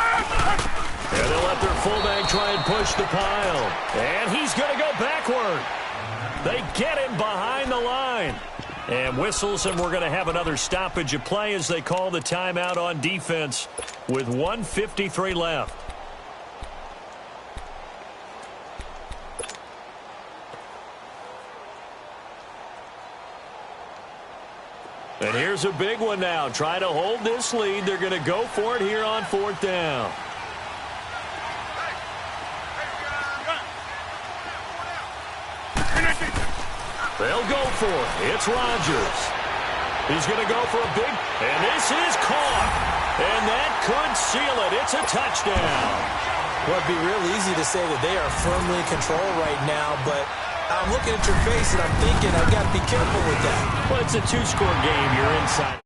they'll let their fullback try and push the pile. And he's going to go backward. They get him behind the line. And whistles, and we're going to have another stoppage of play as they call the timeout on defense with 1:53 left. And here's a big one now. Trying to hold this lead. They're going to go for it here on 4th down. They'll go for it. It's Rodgers. He's going to go for a big, and this is caught. And that could seal it. It's a touchdown. Well, it'd be real easy to say that they are firmly in control right now, but I'm looking at your face and I'm thinking I've got to be careful with that. Well, it's a 2-score game. You're inside.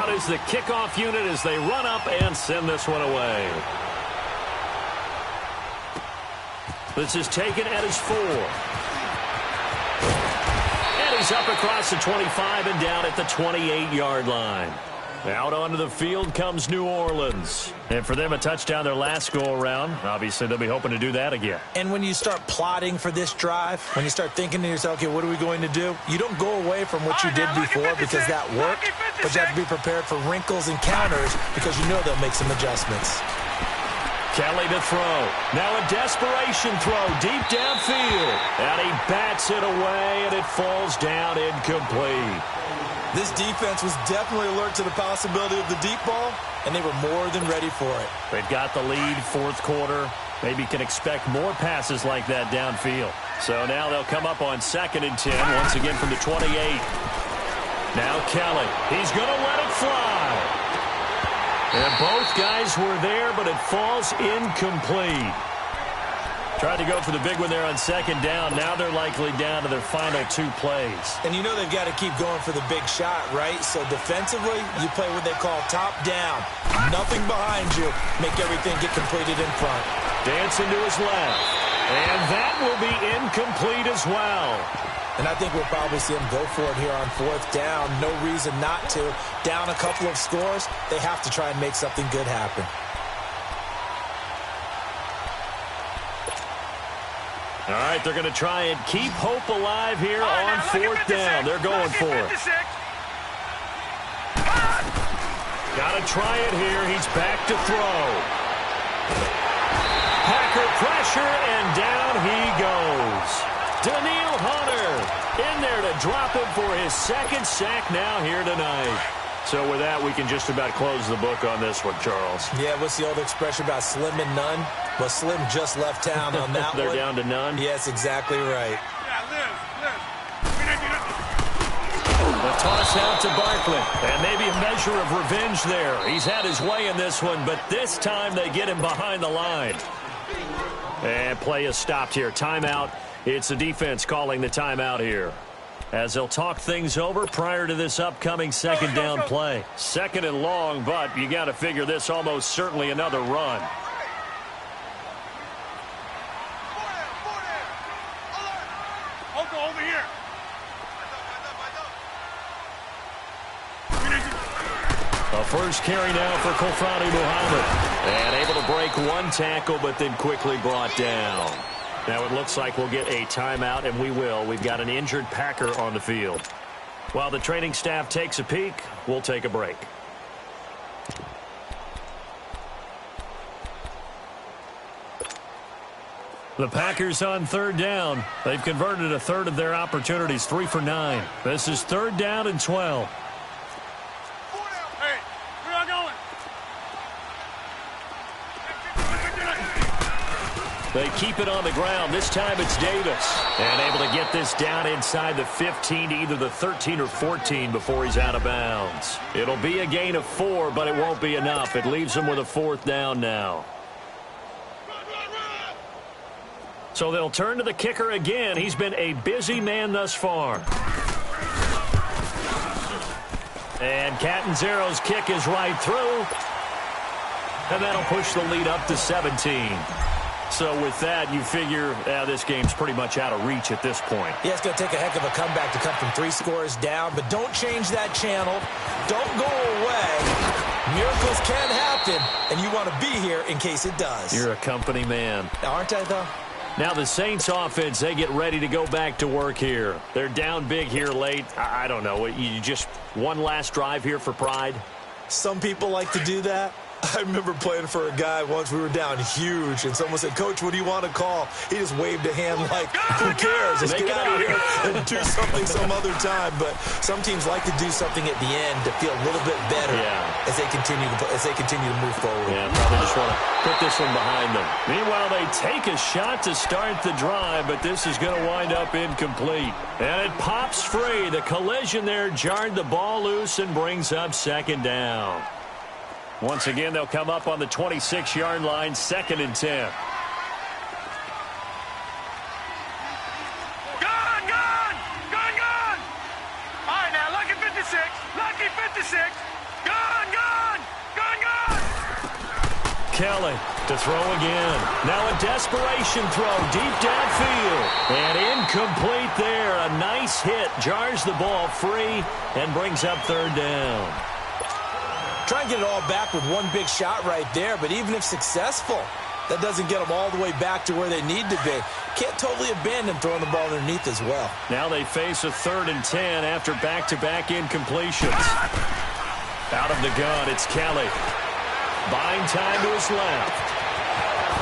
out is the kickoff unit as they run up and send this one away. This is taken at his 4. And he's up across the 25 and down at the 28-yard line. Out onto the field comes New Orleans. And for them, a touchdown their last go-around. Obviously, they'll be hoping to do that again. And when you start plotting for this drive, when you start thinking to yourself, okay, what are we going to do? You don't go away from what you did before because that worked, but you have to be prepared for wrinkles and counters because you know they'll make some adjustments. Kelly to throw. Now a desperation throw deep downfield. And he bats it away, and it falls down incomplete. This defense was definitely alert to the possibility of the deep ball, and they were more than ready for it. They've got the lead, fourth quarter. Maybe can expect more passes like that downfield. So now they'll come up on 2nd and 10, once again from the 28. Now Kelly. He's going to let it fly. And both guys were there, but it falls incomplete. Tried to go for the big one there on 2nd down. Now they're likely down to their final 2 plays. And you know they've got to keep going for the big shot, right? So defensively, you play what they call top down. Nothing behind you. Make everything get completed in front. Dancing to his left. And that will be incomplete as well. And I think we'll probably see them go for it here on 4th down. No reason not to. Down a couple of scores, they have to try and make something good happen. All right, they're going to try and keep hope alive here on 4th down. They're going for it. Got to try it here. He's back to throw. Packer pressure, and down he goes. Daniil Hunter in there to drop him for his 2nd sack now here tonight. So with that, we can just about close the book on this one, Charles. Yeah, what's the old expression about slim and none? Well, Slim just left town on that They're one. down to none? Yes, exactly right. The toss out to Barkley. And maybe a measure of revenge there. He's had his way in this one, but this time they get him behind the line. And play is stopped here. Timeout. It's the defense calling the timeout here, as they'll talk things over prior to this upcoming 2nd down play. 2nd and long, but you got to figure this almost certainly another run. Over here. A first carry now for Kofrani Muhammad. And able to break one tackle, but then quickly brought down. Now it looks like we'll get a timeout, and we will. We've got an injured Packer on the field. While the training staff takes a peek, we'll take a break. The Packers on 3rd down. They've converted a third of their opportunities, 3 for 9. This is 3rd down and 12. Hey, where y'all going? They keep it on the ground. This time it's Davis. And able to get this down inside the 15 to either the 13 or 14 before he's out of bounds. It'll be a gain of 4, but it won't be enough. It leaves him with a 4th down now. So they'll turn to the kicker again. He's been a busy man thus far. And Catanzaro's kick is right through. And that'll push the lead up to 17. So with that, you figure this game's pretty much out of reach at this point. Yeah, it's going to take a heck of a comeback to come from 3 scores down, but don't change that channel. Don't go away. Miracles can happen, and you want to be here in case it does. You're a company man. Aren't I, though? Now the Saints offense, they get ready to go back to work here. They're down big here late. I don't know. You just one last drive here for pride? Some people like to do that. I remember playing for a guy once. We were down huge, and someone said, "Coach, what do you want to call?" He just waved a hand like, "Who cares? Let's get out of here and do something some other time." But some teams like to do something at the end to feel a little bit better as they continue to move forward. Yeah, probably just want to put this one behind them. Meanwhile, they take a shot to start the drive, but this is going to wind up incomplete. And it pops free. The collision there jarred the ball loose and brings up 2nd down. Once again, they'll come up on the 26-yard line, 2nd and 10. Gone! All right, now, lucky 56. Lucky 56. Gone! Kelly to throw again. Now a desperation throw deep downfield. And incomplete there. A nice hit. Jars the ball free and brings up third down. Try and get it all back with one big shot right there, but even if successful, that doesn't get them all the way back to where they need to be. Can't totally abandon throwing the ball underneath as well. Now they face a 3rd and 10 after back-to-back incompletions. Out of the gun, it's Kelly. Buying time to his left.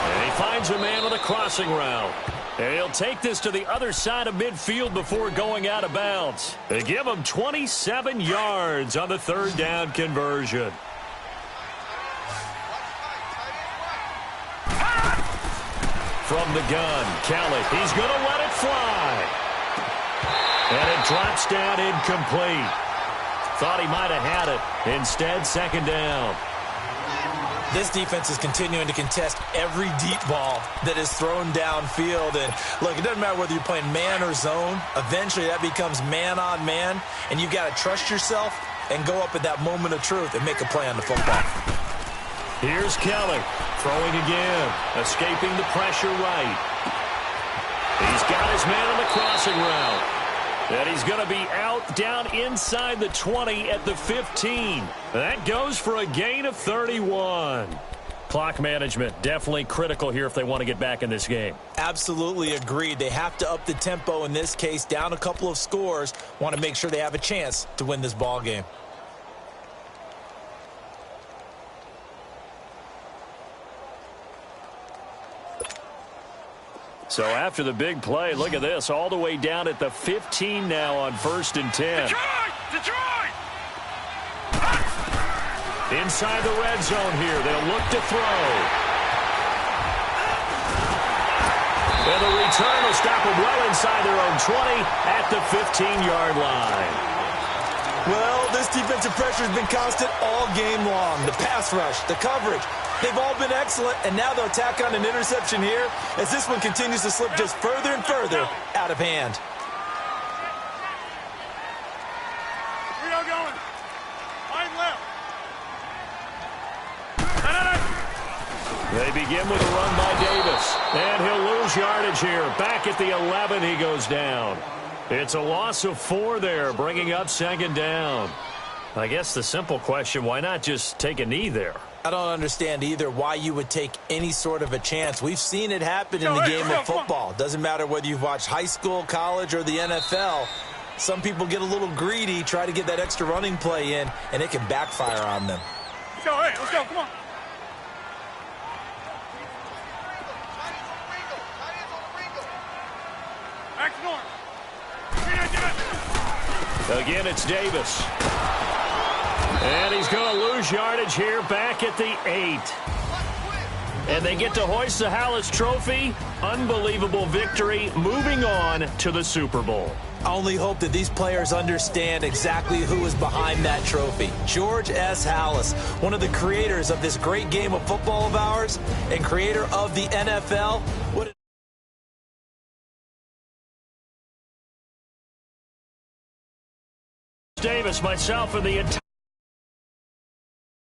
And he finds a man with a crossing route. And he'll take this to the other side of midfield before going out of bounds. They give him 27 yards on the 3rd down conversion. From the gun, Kelly. He's going to let it fly. And it drops down incomplete. Thought he might have had it. Instead, 2nd down. This defense is continuing to contest every deep ball that is thrown downfield. And, look, it doesn't matter whether you're playing man or zone. Eventually, that becomes man on man. And you've got to trust yourself and go up at that moment of truth and make a play on the football. Here's Kelly. Throwing again. Escaping the pressure right. He's got his man on the crossing route. And he's going to be out down inside the 20 at the 15. That goes for a gain of 31. Clock management definitely critical here if they want to get back in this game. Absolutely agreed. They have to up the tempo in this case, down a couple of scores. Want to make sure they have a chance to win this ball game. So after the big play, look at this, all the way down at the 15 now on 1st and 10. Detroit! Inside the red zone here, they'll look to throw. And the return will stop them well inside their own 20 at the 15-yard line. Well, this defensive pressure has been constant all game long. The pass rush, the coverage. They've all been excellent, and now they'll tack on an interception here as this one continues to slip just further and further out of hand. Where y'all going? Right and left. They begin with a run by Davis, and he'll lose yardage here. Back at the 11, he goes down. It's a loss of 4 there, bringing up 2nd down. I guess the simple question, why not just take a knee there? I don't understand either why you would take any sort of a chance. We've seen it happen in the game of football. Doesn't matter whether you've watched high school, college, or the NFL. Some people get a little greedy, try to get that extra running play in, and it can backfire on them. Let's go, hey, let's go, come on. Action on. Again, it's Davis. And he's going to lose yardage here back at the 8. And they get to hoist the Hallis Trophy. Unbelievable victory, moving on to the Super Bowl. I only hope that these players understand exactly who is behind that trophy. George S. Hallis, one of the creators of this great game of football of ours and creator of the NFL. Davis, myself, and the entire